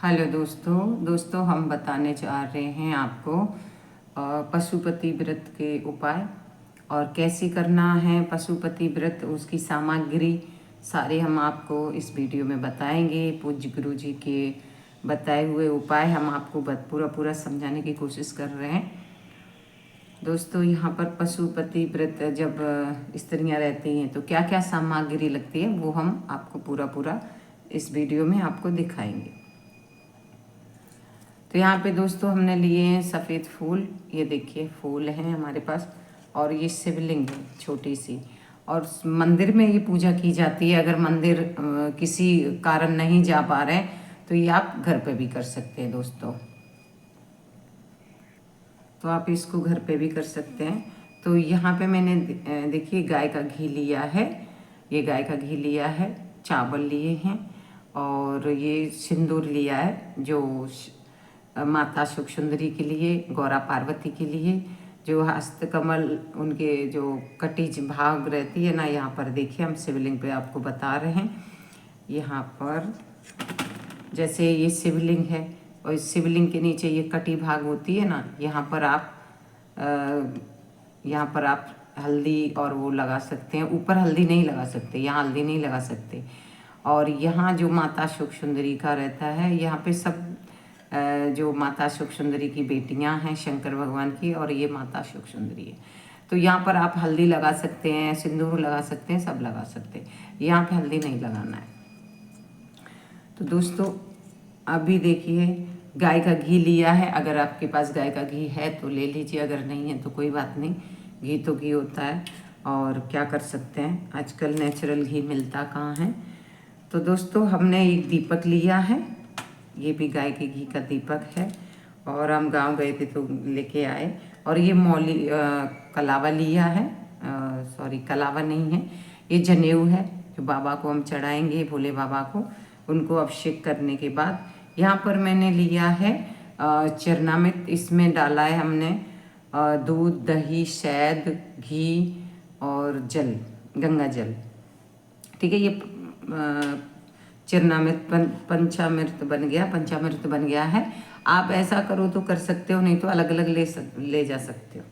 Hello दोस्तों हम बताने जा रहे हैं आपको पशुपति व्रत के उपाय और कैसे करना है पशुपति व्रत, उसकी सामग्री सारे हम आपको इस वीडियो में बताएंगे। पूज्य गुरु जी के बताए हुए उपाय हम आपको पूरा समझाने की कोशिश कर रहे हैं। दोस्तों यहाँ पर पशुपति व्रत जब स्त्रियाँ रहती हैं तो क्या क्या सामग्री लगती है वो हम आपको पूरा इस वीडियो में आपको दिखाएंगे। तो यहाँ पे दोस्तों हमने लिए हैं सफ़ेद फूल, ये देखिए फूल हैं हमारे पास, और ये शिवलिंग है छोटी सी, और मंदिर में ये पूजा की जाती है। अगर मंदिर किसी कारण नहीं जा पा रहे तो ये आप घर पे भी कर सकते हैं दोस्तों। तो आप इसको घर पे भी कर सकते हैं। तो यहाँ पे मैंने देखिए गाय का घी लिया है, ये गाय का घी लिया है, चावल लिए हैं और ये सिंदूर लिया है जो माता सुख सुंदरी के लिए, गौरा पार्वती के लिए, जो हस्तकमल उनके जो कटिज भाग रहती है ना, यहाँ पर देखिए हम शिवलिंग पे आपको बता रहे हैं। यहाँ पर जैसे ये शिवलिंग है और इस शिवलिंग के नीचे ये कटी भाग होती है ना, यहाँ पर आप हल्दी और वो लगा सकते हैं। ऊपर हल्दी नहीं लगा सकते, यहाँ हल्दी नहीं लगा सकते। और यहाँ जो माता सुख सुंदरी का रहता है, यहाँ पे सब जो माता सुख सुंदरी की बेटियां हैं शंकर भगवान की, और ये माता सुख सुंदरी है। तो यहाँ पर आप हल्दी लगा सकते हैं, सिंदूर लगा सकते हैं, सब लगा सकते हैं। यहाँ पे हल्दी नहीं लगाना है। तो दोस्तों अभी देखिए गाय का घी लिया है। अगर आपके पास गाय का घी है तो ले लीजिए, अगर नहीं है तो कोई बात नहीं, घी तो घी होता है। और क्या कर सकते हैं, आजकल नेचुरल घी मिलता कहाँ है। तो दोस्तों हमने एक दीपक लिया है, ये भी गाय के घी का दीपक है, और हम गांव गए थे तो लेके आए। और ये मौली कलावा लिया है, सॉरी कलावा नहीं है, ये जनेऊ है जो बाबा को हम चढ़ाएंगे, भोले बाबा को। उनको अभिषेक करने के बाद यहाँ पर मैंने लिया है चरणामृत, इसमें डाला है हमने दूध, दही, शहद, घी और जल, गंगा जल। ठीक है, ये चरणामृत पंचामृत बन गया है। आप ऐसा करो तो कर सकते हो, नहीं तो अलग अलग ले जा सकते हो।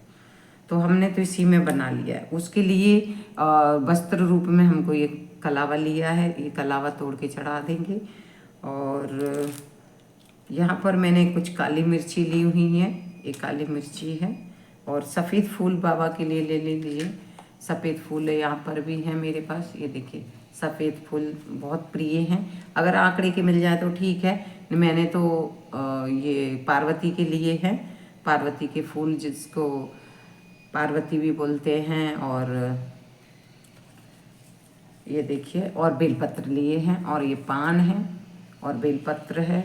तो हमने तो इसी में बना लिया है। उसके लिए वस्त्र रूप में हमको ये कलावा लिया है, ये कलावा तोड़ के चढ़ा देंगे। और यहाँ पर मैंने कुछ काली मिर्ची ली हुई है, ये काली मिर्ची है। और सफ़ेद फूल बाबा के लिए ले लीजिए, सफ़ेद फूल यहाँ पर भी है मेरे पास, ये देखिए सफ़ेद फूल बहुत प्रिय हैं। अगर आंकड़े के मिल जाए तो ठीक है, मैंने तो ये पार्वती के लिए है, पार्वती के फूल जिसको पार्वती भी बोलते हैं। और ये देखिए, और बेलपत्र लिए हैं, और ये पान है और बेलपत्र है।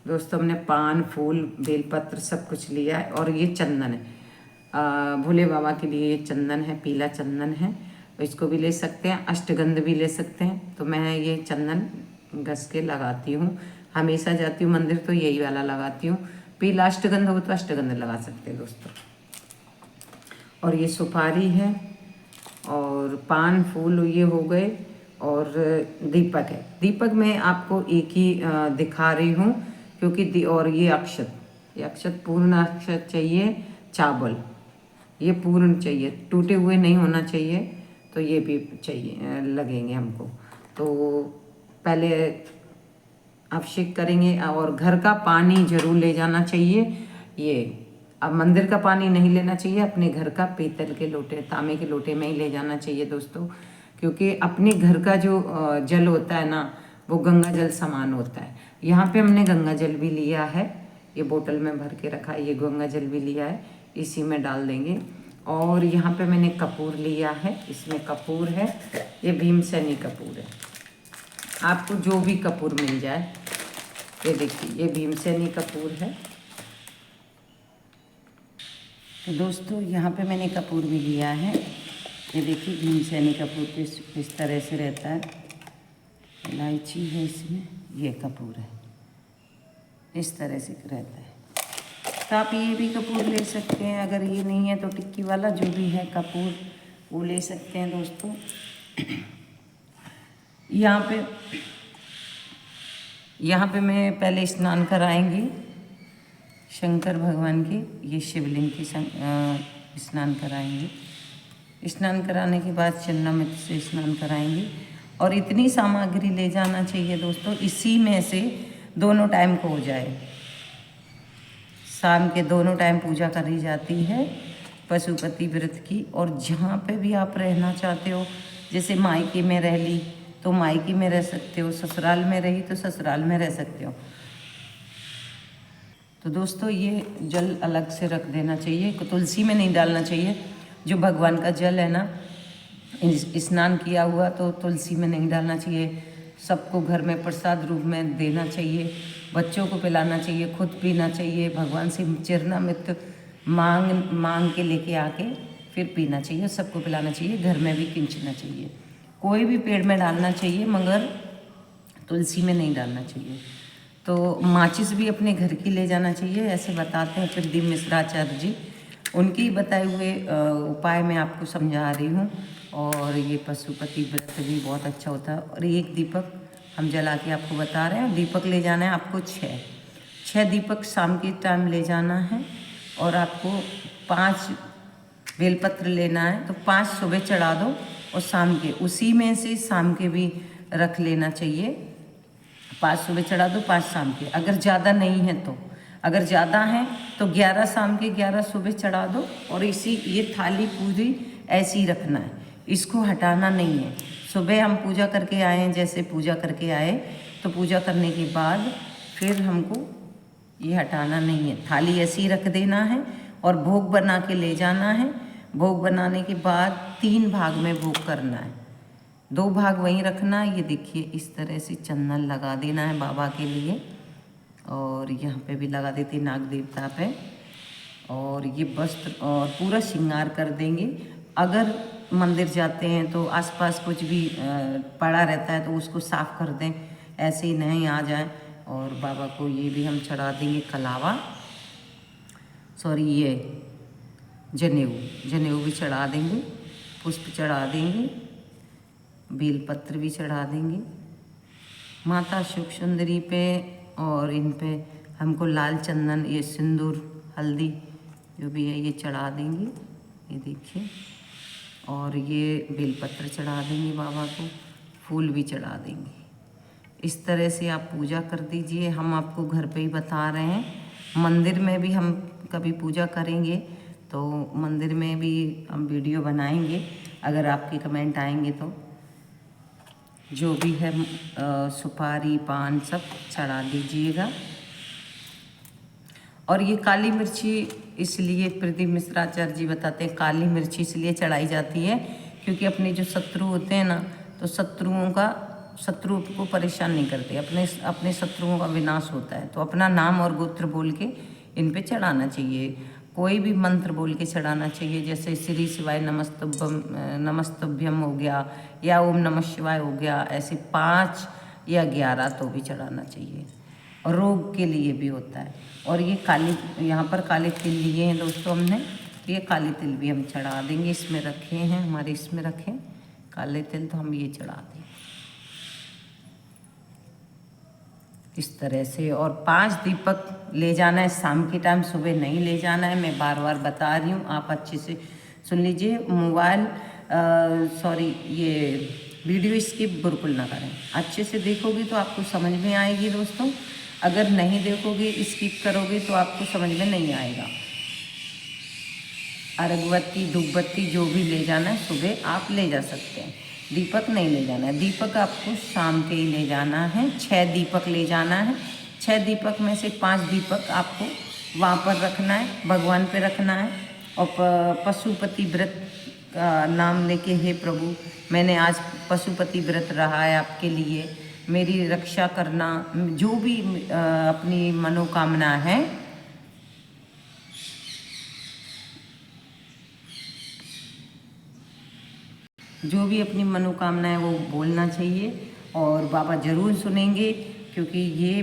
दोस्तों हमने पान, फूल, बेलपत्र सब कुछ लिया है। और ये चंदन है, भोले बाबा के लिए ये चंदन है, पीला चंदन है, इसको भी ले सकते हैं, अष्टगंध भी ले सकते हैं। तो मैं ये चंदन घस के लगाती हूँ, हमेशा जाती हूँ मंदिर तो यही वाला लगाती हूँ। पीला अष्टगंध हो तो अष्टगंध लगा सकते हैं दोस्तों। और ये सुपारी है, और पान, फूल ये हो गए, और दीपक है। दीपक मैं आपको एक ही दिखा रही हूँ क्योंकि और ये अक्षत पूर्ण अक्षत चाहिए, चावल ये पूर्ण चाहिए, टूटे हुए नहीं होना चाहिए। तो ये भी चाहिए, लगेंगे हमको। तो पहले अभिषेक करेंगे, और घर का पानी जरूर ले जाना चाहिए। ये अब मंदिर का पानी नहीं लेना चाहिए, अपने घर का पीतल के लोटे, तांबे के लोटे में ही ले जाना चाहिए दोस्तों। क्योंकि अपने घर का जो जल होता है ना, वो गंगा जल समान होता है। यहाँ पे हमने गंगा जल भी लिया है, ये बोतल में भर के रखा है, ये गंगा जल भी लिया है, इसी में डाल देंगे। और यहाँ पे मैंने कपूर लिया है, इसमें कपूर है, ये भीमसेनी कपूर है, आपको जो भी कपूर मिल जाए। ये देखिए ये भीमसेनी कपूर है। तो दोस्तों यहाँ पे मैंने कपूर भी लिया है, ये देखिए भीमसेनी कपूर इस तरह से रहता है, इलायची है इसमें, ये कपूर है, इस तरह से रहता है। तो आप ये भी कपूर ले सकते हैं, अगर ये नहीं है तो टिक्की वाला जो भी है कपूर वो ले सकते हैं दोस्तों। यहाँ पे यहाँ पे मैं पहले स्नान कराएंगी शंकर भगवान के, ये शिवलिंग की स्नान कराएंगे। स्नान कराने के बाद चन्नामृत से स्नान कराएंगे। और इतनी सामग्री ले जाना चाहिए दोस्तों, इसी में से दोनों टाइम को हो जाए। शाम के दोनों टाइम पूजा करी जाती है पशुपति व्रत की। और जहाँ पे भी आप रहना चाहते हो, जैसे मायके में रह ली तो मायके में रह सकते हो, ससुराल में रही तो ससुराल में रह सकते हो। तो दोस्तों ये जल अलग से रख देना चाहिए, तुलसी में नहीं डालना चाहिए। जो भगवान का जल है ना, स्नान किया हुआ, तो तुलसी में नहीं डालना चाहिए। सबको घर में प्रसाद रूप में देना चाहिए, बच्चों को पिलाना चाहिए, खुद पीना चाहिए। भगवान से चरणामृत मांग के लेके आके फिर पीना चाहिए, सबको पिलाना चाहिए, घर में भी खींचना चाहिए। कोई भी पेड़ में डालना चाहिए मगर तुलसी में नहीं डालना चाहिए। तो माचिस भी अपने घर की ले जाना चाहिए, ऐसे बताते हैं प्रदीप मिश्राचार्य जी। उनकी बताए हुए उपाय मैं आपको समझा रही हूँ। और ये पशुपति व्रत भी बहुत अच्छा होता है। और एक दीपक हम जला के आपको बता रहे हैं। दीपक ले जाना है आपको 6 दीपक शाम के टाइम ले जाना है। और आपको 5 बेलपत्र लेना है, तो 5 सुबह चढ़ा दो और शाम के उसी में से शाम के भी रख लेना चाहिए। 5 सुबह चढ़ा दो, 5 शाम के। अगर ज़्यादा नहीं है तो, अगर ज़्यादा है तो 11 शाम के 11 सुबह चढ़ा दो। और ये थाली पूरी ऐसी ही रखना है, इसको हटाना नहीं है। सुबह हम पूजा करके आए हैं, जैसे पूजा करके आए तो पूजा करने के बाद फिर हमको ये हटाना नहीं है, थाली ऐसी ही रख देना है। और भोग बना के ले जाना है। भोग बनाने के बाद 3 भाग में भोग करना है, 2 भाग वहीं रखना है। ये देखिए इस तरह से चंदन लगा देना है बाबा के लिए। और यहाँ पे भी लगा देती नाग देवता पे। और ये वस्त्र और पूरा श्रृंगार कर देंगे। अगर मंदिर जाते हैं तो आसपास कुछ भी पड़ा रहता है तो उसको साफ कर दें, ऐसे ही नहीं आ जाए। और बाबा को ये भी हम चढ़ा देंगे कलावा, सॉरी ये जनेऊ भी चढ़ा देंगे, पुष्प चढ़ा देंगे, बेलपत्र भी चढ़ा देंगे माता सुख सुंदरी पे। और इन पे हमको लाल चंदन, ये सिंदूर, हल्दी जो भी है ये चढ़ा देंगे, ये देखिए। और ये बेलपत्र चढ़ा देंगे बाबा को, फूल भी चढ़ा देंगे। इस तरह से आप पूजा कर दीजिए। हम आपको घर पे ही बता रहे हैं। मंदिर में भी हम कभी पूजा करेंगे तो मंदिर में भी हम वीडियो बनाएंगे, अगर आपके कमेंट आएंगे तो। जो भी है सुपारी पान सब चढ़ा दीजिएगा। और ये काली मिर्ची इसलिए प्रदीप मिश्राचार्य जी बताते हैं, काली मिर्ची इसलिए चढ़ाई जाती है क्योंकि अपने जो शत्रु होते हैं ना, तो शत्रु को परेशान नहीं करते, अपने शत्रुओं का विनाश होता है। तो अपना नाम और गोत्र बोल के इन पे चढ़ाना चाहिए। कोई भी मंत्र बोल के चढ़ाना चाहिए, जैसे श्री शिवाय नमस्तुभ्यम हो गया, या ओम नमः शिवाय हो गया। ऐसे 5 या 11 तो भी चढ़ाना चाहिए। और रोग के लिए भी होता है। और ये यहाँ पर काले तिल लिए हैं दोस्तों हमने, तो ये काले तिल भी हम चढ़ा देंगे। इसमें रखे हैं हमारे, इसमें रखें काले तिल, तो हम ये चढ़ा देंगे इस तरह से। और 5 दीपक ले जाना है शाम के टाइम, सुबह नहीं ले जाना है। मैं बार बार बता रही हूँ, आप अच्छे से सुन लीजिए। मोबाइल सॉरी ये वीडियो स्किप बिल्कुल ना करें, अच्छे से देखोगे तो आपको समझ में आएगी दोस्तों। अगर नहीं देखोगे, स्किप करोगे तो आपको समझ में नहीं आएगा। अगरबत्ती धूपबत्ती जो भी ले जाना है सुबह आप ले जा सकते हैं, दीपक नहीं ले जाना है। दीपक आपको शाम के ही ले जाना है। 6 दीपक ले जाना है। 6 दीपक में से 5 दीपक आपको वहाँ पर रखना है, भगवान पे रखना है। और पशुपति व्रत का नाम लेके, हे प्रभु मैंने आज पशुपति व्रत रहा है आपके लिए, मेरी रक्षा करना। जो भी अपनी मनोकामना है जो भी अपनी मनोकामना है वो बोलना चाहिए। और बाबा ज़रूर सुनेंगे, क्योंकि ये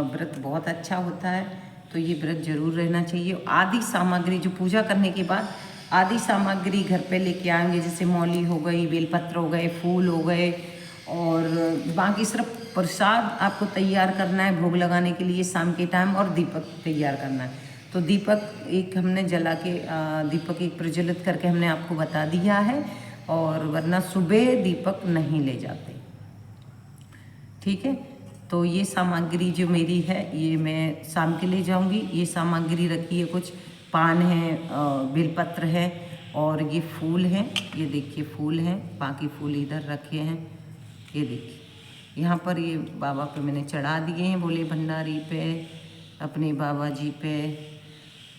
व्रत बहुत अच्छा होता है। तो ये व्रत जरूर रहना चाहिए। आदि सामग्री जो पूजा करने के बाद आदि सामग्री घर पे लेके आएंगे, जैसे मौली हो गई, बेलपत्र हो गए, फूल हो गए, और बाकी सिर्फ प्रसाद आपको तैयार करना है भोग लगाने के लिए शाम के टाइम, और दीपक तैयार करना है। तो दीपक एक हमने जला के दीपक एक प्रज्वलित करके हमने आपको बता दिया है, और वरना सुबह दीपक नहीं ले जाते। ठीक है, तो ये सामग्री जो मेरी है ये मैं शाम के ले जाऊंगी। ये सामग्री रखी है, कुछ पान है, बेलपत्र है, और ये फूल हैं। ये देखिए फूल हैं, बाकी फूल इधर रखे हैं। ये देखिए यहाँ पर ये बाबा पे मैंने चढ़ा दिए हैं, भोले भंडारी पे, अपने बाबा जी पे।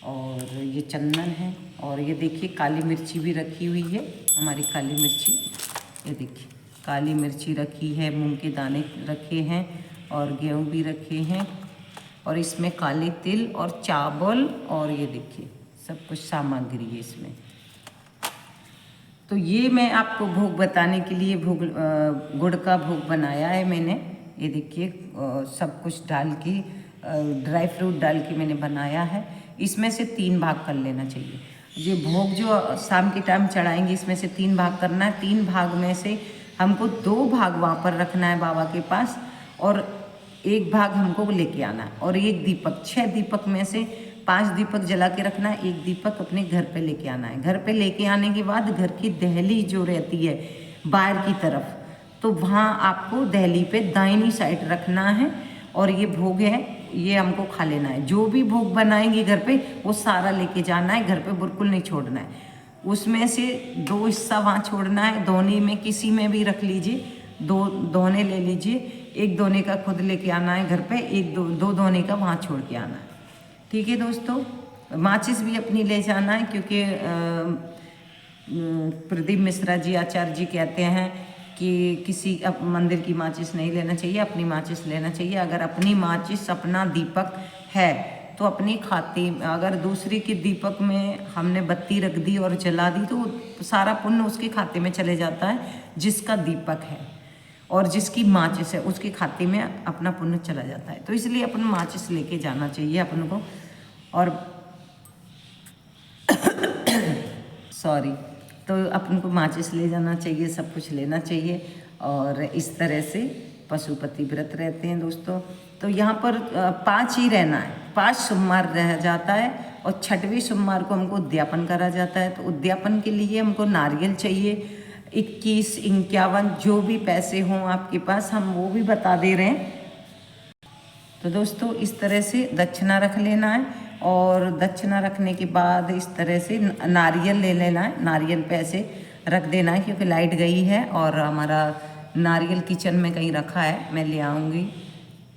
और ये चंदन है, और ये देखिए काली मिर्ची भी रखी हुई है, हमारी काली मिर्ची। ये देखिए काली मिर्ची रखी है, मूंग के दाने रखे हैं, और गेहूँ भी रखे हैं, और इसमें काले तिल और चावल, और ये देखिए सब कुछ सामग्री है इसमें। तो ये मैं आपको भोग बताने के लिए गुड़ का भोग बनाया है मैंने। ये देखिए सब कुछ डाल के, ड्राई फ्रूट डाल के मैंने बनाया है। इसमें से 3 भाग कर लेना चाहिए। ये भोग जो शाम के टाइम चढ़ाएंगे, इसमें से 3 भाग करना है। 3 भाग में से हमको 2 भाग वहाँ पर रखना है बाबा के पास, और 1 भाग हमको लेके आना है। और 1 दीपक, 6 दीपक में से 5 दीपक जला के रखना है, 1 दीपक अपने घर पे लेके आना है। घर पे लेके आने के बाद घर की दहली जो रहती है बाहर की तरफ, तो वहाँ आपको दहली पे दाहिनी साइड रखना है। और ये भोग है, ये हमको खा लेना है। जो भी भोग बनाएंगे घर पे वो सारा लेके जाना है, घर पे बिल्कुल नहीं छोड़ना है। उसमें से 2 हिस्सा वहाँ छोड़ना है, दोने में किसी में भी रख लीजिए, 2 दोने ले लीजिए। 1 दोने का खुद लेके आना है घर पे, 2 दोने का वहाँ छोड़ के आना है। ठीक है दोस्तों, माचिस भी अपनी ले जाना है, क्योंकि प्रदीप मिश्रा जी आचार्य जी कहते हैं कि किसी मंदिर की माचिस नहीं लेना चाहिए, अपनी माचिस लेना चाहिए। अगर अपनी माचिस, अपना दीपक है तो अपनी खाते, अगर दूसरी के दीपक में हमने बत्ती रख दी और जला दी तो सारा पुण्य उसके खाते में चले जाता है। जिसका दीपक है और जिसकी माचिस है उसके खाते में अपना पुण्य चला जाता है। तो इसलिए अपन माचिस लेके जाना चाहिए अपन को। और सॉरी, तो अपन को माचिस ले जाना चाहिए, सब कुछ लेना चाहिए। और इस तरह से पशुपति व्रत रहते हैं दोस्तों। तो यहाँ पर 5 ही रहना है, 5 सोमवार रह जाता है, और 6वें सोमवार को हमको उद्यापन करा जाता है। तो उद्यापन के लिए हमको नारियल चाहिए 21, 51, जो भी पैसे हों आपके पास, हम वो भी बता दे रहे हैं। तो दोस्तों इस तरह से दक्षिणा रख लेना है, और दक्षिणा रखने के बाद इस तरह से नारियल ले लेना है, नारियल पे ऐसे रख देना है, क्योंकि लाइट गई है और हमारा नारियल किचन में कहीं रखा है, मैं ले आऊँगी।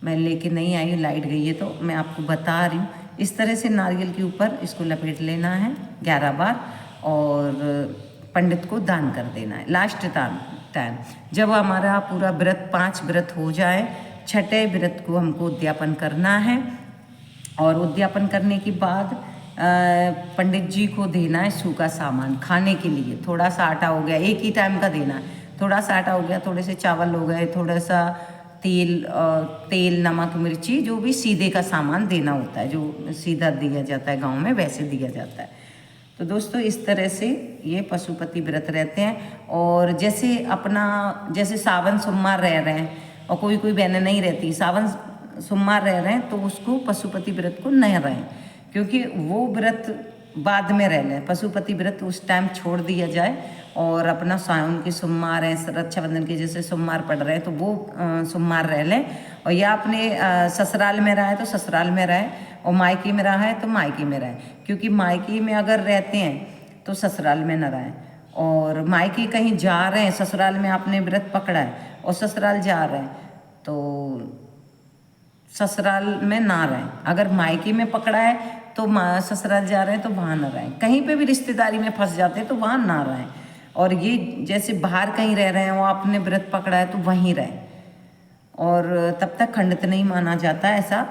मैं लेके नहीं आई, लाइट गई है, तो मैं आपको बता रही हूँ। इस तरह से नारियल के ऊपर इसको लपेट लेना है 11 बार, और पंडित को दान कर देना है लास्ट टाइम। जब हमारा पूरा व्रत 5 व्रत हो जाए, 6ठे व्रत को हमको उद्यापन करना है। और उद्यापन करने के बाद पंडित जी को देना है सूखा सामान खाने के लिए। थोड़ा सा आटा हो गया, एक ही टाइम का देना है, थोड़ा सा आटा हो गया, थोड़े से चावल हो गए, थोड़ा सा तेल, नमक, मिर्ची, जो भी सीधे का सामान देना होता है, जो सीधा दिया जाता है गांव में, वैसे दिया जाता है। तो दोस्तों इस तरह से ये पशुपति व्रत रहते हैं। और जैसे सावन सोमवार रह रहे हैं, और कोई बहनें नहीं रहती, सावन सोमवार रह रहे हैं, तो उसको पशुपति व्रत को नहीं रहें, क्योंकि वो व्रत बाद में रह लें। पशुपति व्रत उस टाइम छोड़ दिया जाए, और अपना सावन के सोमवार है, रक्षाबंधन के जैसे सोमवार पड़ रहे हैं, तो वो सोमवार रह लें। और या अपने ससुराल में रहा है तो ससुराल में रहे, और मायके में रहा है तो मायके में रहे, क्योंकि मायके में अगर रहते हैं तो ससुराल में न रहें। और मायके कहीं जा रहे हैं, ससुराल में आपने व्रत पकड़ा है और ससुराल जा रहे हैं, तो ससुराल में ना रहें। अगर मायके में पकड़ा है तो ससुराल जा रहे हैं तो वहाँ ना रहें। कहीं पे भी रिश्तेदारी में फंस जाते हैं तो वहाँ ना रहें। और ये जैसे बाहर कहीं रह रहे हैं, वो आपने व्रत पकड़ा है तो वहीं रहें, और तब तक खंडित नहीं माना जाता, ऐसा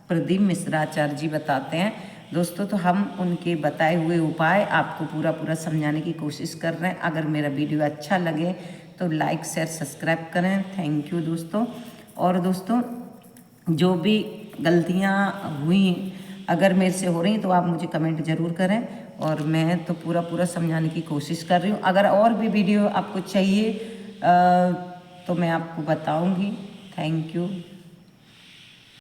प्रदीप मिश्रा आचार्य जी बताते हैं दोस्तों। तो हम उनके बताए हुए उपाय आपको पूरा समझाने की कोशिश कर रहे हैं। अगर मेरा वीडियो अच्छा लगे तो लाइक, शेयर, सब्सक्राइब करें। थैंक यू दोस्तों। और दोस्तों जो भी गलतियाँ हुई अगर मेरे से हो रही तो आप मुझे कमेंट ज़रूर करें, और मैं तो पूरा समझाने की कोशिश कर रही हूँ। अगर और भी वीडियो आपको चाहिए तो मैं आपको बताऊँगी। Thank you.